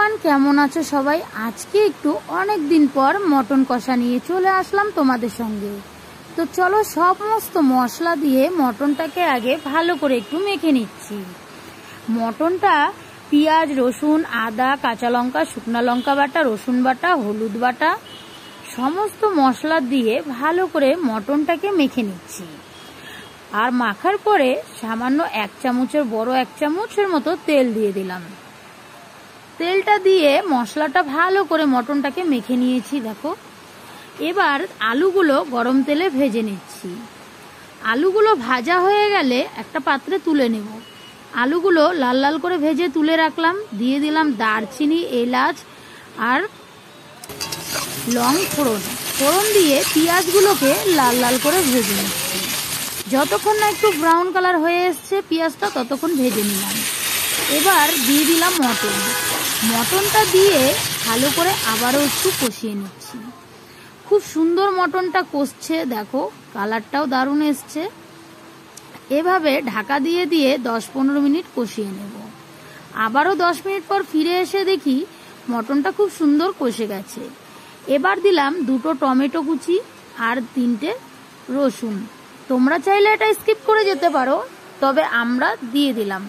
Everyone, কেমন আছো সবাই? আজকে একটু অনেক দিন পর মটন কষা নিয়ে চলে আসলাম তোমাদের সঙ্গে। তো চলো সমস্ত মশলা দিয়ে মটনটাকে আগে ভালো করে একটু মেখে নিচ্ছি। মটনটা পেঁয়াজ, রসুন, আদা, কাঁচা লঙ্কা, শুকনো লঙ্কা বাটা, রসুন বাটা, হলুদ বাটা সমস্ত মশলা দিয়ে ভালো করে মটনটাকে মেখে নিচ্ছি। আর মাখার পরে সামান্য বড় এক চামচের মতো তেল দিয়ে দিলাম। তেলটা দিয়ে মশলাটা ভালো করে মটনটাকে মেখে নিয়েছি। দেখো, এবার আলুগুলো গরম তেলে ভেজে নিচ্ছি। আলুগুলো ভাজা হয়ে গেলে একটা পাত্রে তুলে নেব। আলুগুলো লাল লাল করে ভেজে তুলে রাখলাম। দিয়ে দিলাম দারচিনি, এলাচ আর লং ফোড়ন দিয়ে পেঁয়াজগুলোকে লাল লাল করে ভেজে নিচ্ছি। যতক্ষণ না একটু ব্রাউন কালার হয়ে এসছে পেঁয়াজটা, ততক্ষণ ভেজে নিলাম। এবার দিয়ে দিলাম মটনটা দিয়ে ভালো করে আবারও একটু কষিয়ে নিচ্ছি। খুব সুন্দর মটনটা কষছে, দেখো কালারটাও দারুণ এসছে। এভাবে ঢাকা দিয়ে দিয়ে 10-15 মিনিট কষিয়ে নেব। আবারও 10 মিনিট পর ফিরে এসে দেখি মটনটা খুব সুন্দর কষে গেছে। এবার দিলাম 2টো টমেটো কুচি আর 3টে রসুন। তোমরা চাইলে এটা স্কিপ করে যেতে পারো, তবে আমরা দিয়ে দিলাম।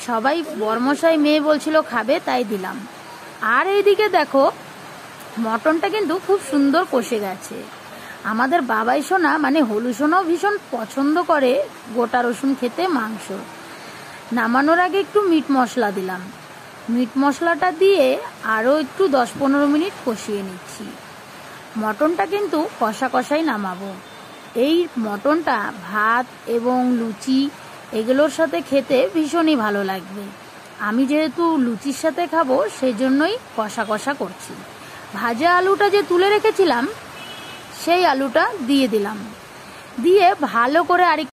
সবাই বরমশাই মেয়ে বলছিল খাবে, তাই দিলাম। আর এইদিকে দেখো মটনটা কিন্তু খুব সুন্দর কষে গেছে। আমাদের বাবাই সোনা মানে হলু সোনাও ভীষণ পছন্দ করে গোটা রসুন খেতে মাংস। নামানোর আগে একটু মিট মশলা দিলাম। মিট মশলাটা দিয়ে আরও একটু 10-15 মিনিট কষিয়ে নিচ্ছি। মটনটা কিন্তু কষা কষাই নামাবো। এই মটনটা ভাত এবং লুচি এগুলোর সাথে খেতে ভীষণই ভালো লাগবে। আমি যেহেতু লুচির সাথে খাবো সেই জন্যই কষা কষা করছি। ভাজা আলুটা যে তুলে রেখেছিলাম সেই আলুটা দিয়ে দিলাম। দিয়ে ভালো করে